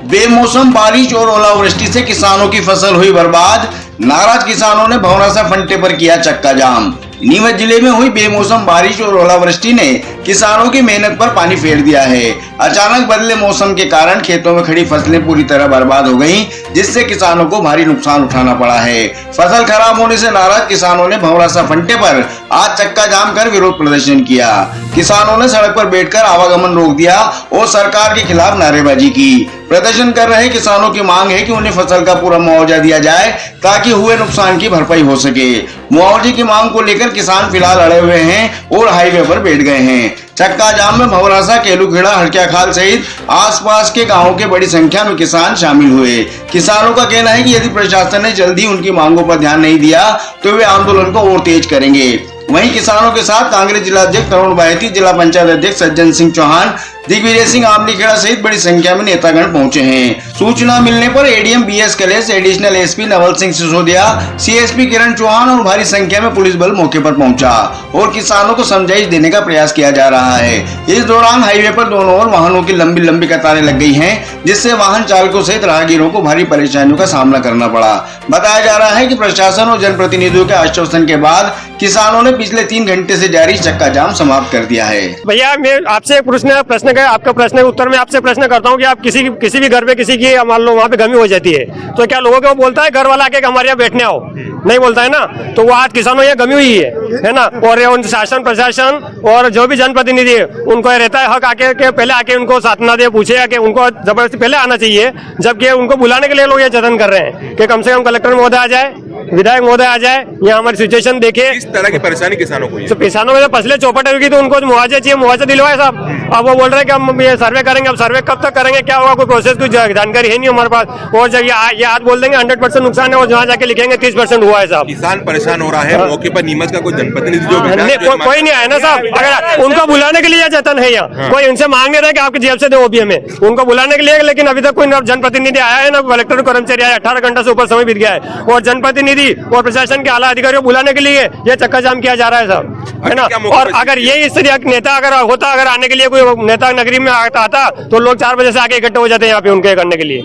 बेमौसम बारिश और ओलावृष्टि से किसानों की फसल हुई बर्बाद। नाराज किसानों ने भवनासा फंटे पर किया चक्का जाम। नीमच जिले में हुई बेमौसम बारिश और ओलावृष्टि ने किसानों की मेहनत पर पानी फेर दिया है। अचानक बदले मौसम के कारण खेतों में खड़ी फसलें पूरी तरह बर्बाद हो गईं, जिससे किसानों को भारी नुकसान उठाना पड़ा है। फसल खराब होने से नाराज किसानों ने भवनासा फंटे पर आज चक्का जाम कर विरोध प्रदर्शन किया। किसानों ने सड़क पर बैठकर आवागमन रोक दिया और सरकार के खिलाफ नारेबाजी की। प्रदर्शन कर रहे किसानों की मांग है कि उन्हें फसल का पूरा मुआवजा दिया जाए ताकि हुए नुकसान की भरपाई हो सके। मुआवजे की मांग को लेकर किसान फिलहाल अड़े हुए हैं और हाईवे पर बैठ गए हैं। चक्का जाम में भवनासा, केलूखेड़ा, हड़किया खाल सहित आसपास के गांवों के बड़ी संख्या में किसान शामिल हुए। किसानों का कहना है कि यदि प्रशासन ने जल्दी उनकी मांगों पर ध्यान नहीं दिया तो वे आंदोलन को और तेज करेंगे। वहीं किसानों के साथ कांग्रेस जिलाध्यक्ष तरुण बायती, जिला पंचायत अध्यक्ष सज्जन सिंह चौहान, दिग्विजय सिंह आमलीखेड़ा सहित बड़ी संख्या में नेतागण पहुंचे हैं। सूचना मिलने पर ADM BS Kalesh, additional SP Naval Singh Sisodia, CSP Kiran Chauhan और भारी संख्या में पुलिस बल मौके पर पहुंचा और किसानों को समझाइश देने का प्रयास किया जा रहा है। इस दौरान हाईवे पर दोनों ओर वाहनों की लंबी लंबी कतारें लग गई हैं, जिससे वाहन चालकों सहित राहगीरों को भारी परेशानियों का सामना करना पड़ा। बताया जा रहा है कि प्रशासन और जनप्रतिनिधियों के आश्वासन के बाद किसानों ने पिछले 3 घंटे से जारी चक्का जाम समाप्त कर दिया है। भैया, मैं आपसे एक प्रश्न का आपका प्रश्न के उत्तर में आपसे प्रश्न करता हूँ कि आप किसी भी घर पे किसी की मान लो वहाँ पे गमी हो जाती है तो क्या लोगों को बोलता है घर वाला के हमारे यहाँ बैठने आओ? नहीं बोलता है ना। तो वो आज किसानों यहाँ गमी हुई है ना। और शासन प्रशासन और जो भी जनप्रतिनिधि है उनको रहता है हक आके के पहले आके उनको साधना दे, पूछे कि उनको जबरदस्ती पहले आना चाहिए, जबकि उनको बुलाने के लिए लोग ये जतन कर रहे हैं कि कम से कम कलेक्टर महोदय आ जाए, विधायक महोदय आ जाए, यहाँ हमारी सिचुएशन देखे। इस तरह की परेशानी किसानों को तो किसानों में फसलें चौपट होगी तो उनको मुआवजा चाहिए, मुआवजा दिलवाए साहब। अब वो बोल रहे हैं कि हम ये सर्वे करेंगे। अब सर्वे कब तक करेंगे, क्या होगा, कोई प्रोसेस की जानकारी है नहीं हमारे पास। और जब ये आज बोल देंगे 100% नुकसान है और जहाँ जाके लिखेंगे 30% हुआ है साहब। किसान परेशान हो रहा है। मौके पर नीमच का कोई जनप्रतिनिधि जो कोई नहीं आया ना साहब। अगर उनको बुलाने के लिए जतन है यहाँ, कोई उनसे मांग नहीं रहा कि आपकी जेब से दो ओबीएम में, उनको बुलाने के लिए, लेकिन अभी तक कोई जनप्रतिनिधि आया है ना कलेक्टर कर्मचारी आया। 18 घंटा से ऊपर समय बीत गया है और जनप्रतिनिधि और प्रशासन के आला अधिकारियों को बुलाने के लिए ये चक्का जाम किया जा रहा है साहब, है ना। और अगर ये इस तरह नेता अगर होता, अगर आने के लिए कोई नेता नगरी में आता तो लोग 4 बजे से आके इकट्ठे हो जाते हैं यहाँ पे उनके करने के लिए।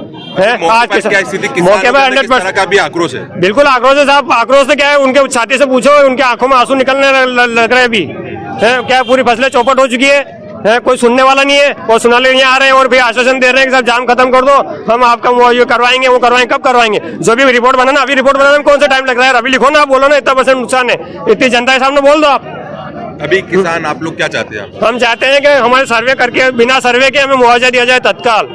आज मौके पर 100% का भी आक्रोश है। बिल्कुल आक्रोश है साहब। आक्रोश से क्या है, उनके छाती से पूछो, उनके आंखों में आंसू निकलने लग रहे हैं अभी। क्या पूरी फसलें चौपट हो चुकी है, कोई सुनने वाला नहीं है और सुनाने नहीं आ रहे हैं और भी आश्वासन दे रहे हैं कि साहब जाम खत्म कर दो, हम आपका वो ये करवाएंगे, वो करवाएंगे। कब करवाएंगे? जो भी रिपोर्ट बनाना, अभी रिपोर्ट बनाने में कौन सा टाइम लग रहा है? अभी लिखो ना, बोलो ना इतना % नुकसान है, इतनी जनता के सामने बोल दो आप। अभी किसान आप लोग क्या चाहते हैं? हम चाहते हैं कि हमारे सर्वे करके, बिना सर्वे के हमें मुआवजा दिया जाए तत्काल।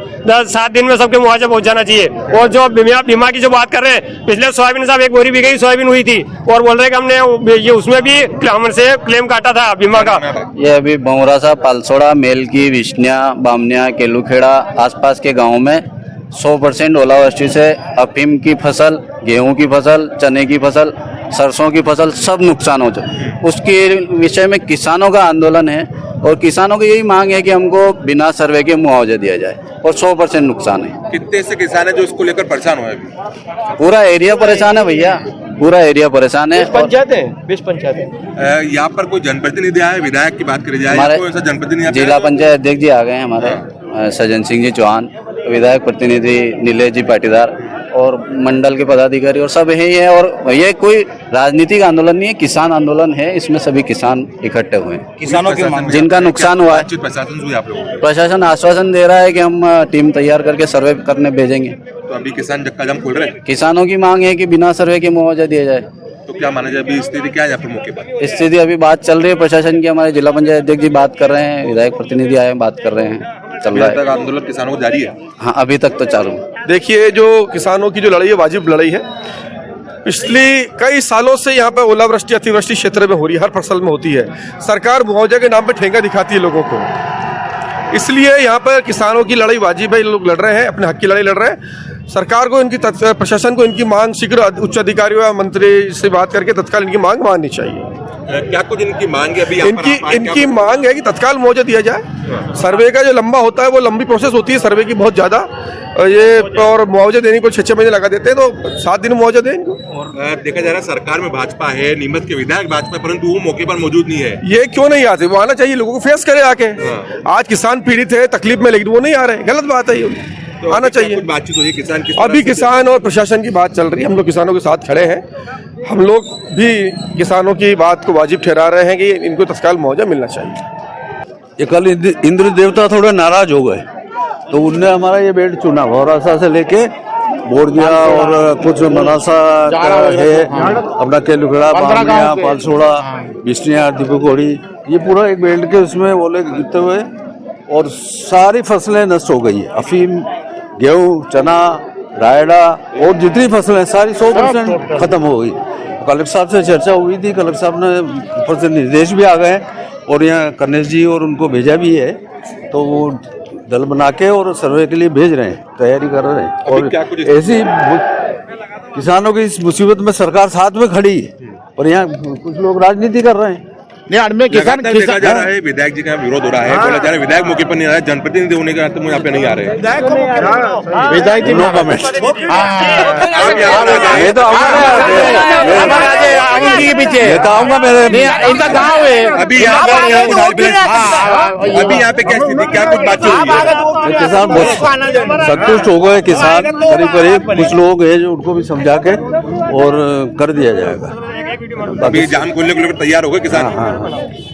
7 दिन में सबके मुआवजा पहुंच जाना चाहिए। और जो बीमा की जो बात कर रहे हैं, पिछले सोयाबीन साहब 1 बोरी भी गई सोयाबीन हुई थी और बोल रहे कि हमने ये उसमें भी हमसे क्लेम काटा था बीमा का। ये अभी भवनासा, पालसोड़ा, मेलकी, विष्णिया, बामनिया, केलूखेड़ा आसपास के गाँव में 100% ओलावृष्टि से अफीम की फसल, गेहूं की फसल, चने की फसल, सरसों की फसल सब नुकसान हो जाए। उसके विषय में किसानों का आंदोलन है और किसानों की यही मांग है कि हमको बिना सर्वे के मुआवजा दिया जाए और 100% नुकसान है। कितने से किसान है जो इसको लेकर परेशान हुए? अभी पूरा एरिया परेशान है भैया, पूरा एरिया परेशान है। 20 पंचायतें। यहाँ पर कोई जनप्रतिनिधि आए? विधायक की बात करी जाए, हमारे कोई ऐसा जनप्रतिनिधि? जिला पंचायत अध्यक्ष जी आ गए हैं हमारे, सज्जन सिंह जी चौहान, विधायक प्रतिनिधि नीलेश जी पाटीदार और मंडल के पदाधिकारी और सब यही है। और ये कोई राजनीतिक आंदोलन नहीं है, किसान आंदोलन है। इसमें सभी किसान इकट्ठे हुए हैं, किसानों की मांग, जिनका नुकसान हुआ है। प्रशासन आश्वासन दे रहा है कि हम टीम तैयार करके सर्वे करने भेजेंगे। तो अभी किसान चक्का जाम खोल रहे हैं। किसानों की मांग है कि बिना सर्वे के मुआवजा दिया जाए। तो क्या माना जाए, अभी स्थिति क्या है यहाँ पर मौके पर? स्थिति अभी बात चल रही है प्रशासन की, हमारे जिला पंचायत अध्यक्ष जी बात कर रहे हैं, विधायक प्रतिनिधि आए बात कर रहे हैं, चल रहा है। आंदोलन किसानों को जारी है? हाँ, अभी तक तो चालू। देखिए, जो किसानों की जो लड़ाई है वाजिब लड़ाई है। पिछले कई सालों से यहाँ पे ओलावृष्टि, अतिवृष्टि क्षेत्र में हो रही है, हर फसल में होती है। सरकार मुआवजा के नाम पे ठेंगा दिखाती है लोगों को, इसलिए यहाँ पर किसानों की लड़ाई वाजिब है। लोग लड़ रहे हैं, अपने हक की लड़ाई लड़ रहे हैं। सरकार को, इनकी प्रशासन को इनकी मांग शीघ्र उच्च अधिकारियों या मंत्री से बात करके तत्काल इनकी मांग माननी चाहिए। क्या कुछ इनकी मांग है? अभी इनकी मांग है कि तत्काल मुआवजा दिया जाए। सर्वे का जो लंबा होता है वो लंबी प्रोसेस होती है सर्वे की बहुत ज़्यादा, ये और मुआवजा देने को 6-6 महीने लगा देते हैं, तो 7 दिन मुआवजा दें इनको। और देखा जा रहा है सरकार में भाजपा है, नीमच के विधायक भाजपा, परंतु वो मौके पर मौजूद नहीं है। ये क्यों नहीं आते? वो आना चाहिए, लोगों को फेस करे आके। आज किसान पीड़ित है, तकलीफ में, लेकिन वो नहीं आ रहे, गलत बात है ये। आना चाहिए। कुछ बातचीत हुई किसान की अभी किसान और प्रशासन की बात चल रही है, हम लोग किसानों के साथ खड़े हैं। हम लोग भी किसानों की बात को वाजिब ठहरा रहे हैं कि इनको तत्काल मुआवजा मिलना चाहिए। ये कल इंद्र देवता थोड़े नाराज हो गए तो उनने हमारा ये बेल्ट चुना, भौरासा से लेके बोरदिया और कुछ मनासा का है अपना केलुखड़ा, बामनिया, पालसोड़ा, बिस्निया, दीपकोड़ी, ये पूरा एक बेल्ट के उसमें ओले गिरते हुए और सारी फसलें नष्ट हो गई है। अफीम, गेहूँ, चना, रायडा और जितनी फसलें सारी 100% खत्म हो गई। कलेक्टर साहब से चर्चा हुई थी, कलेक्टर साहब ने ऊपर से निर्देश भी आ गए और यहाँ कन्नेश जी और उनको भेजा भी है, तो वो दल बना के और सर्वे के लिए भेज रहे हैं, तैयारी कर रहे हैं। और ऐसी किसानों की इस मुसीबत में सरकार साथ में खड़ी है और यहाँ कुछ लोग राजनीति कर रहे हैं। नहीं, किसान देखा जा रहा है विधायक जी का विरोध हो रहा है, बोला जा रहा है विधायक मौके पर नहीं आ रहा है, जनप्रतिनिधि होने के नाते यहाँ पे नहीं आ रहे हैं। विधायक जी नो कमेंट। ये तो आऊंगा मेरे इनका गाँव है। अभी यहाँ पे क्या स्थिति, क्या कुछ बातचीत हुई है? किसान बहुत संतुष्ट हो गए, किसान करीब करीब कुछ लोग हैं जो उनको भी समझा के और कर दिया जाएगा। अभी जाम खोलने को लेकर तैयार हो गए किसान।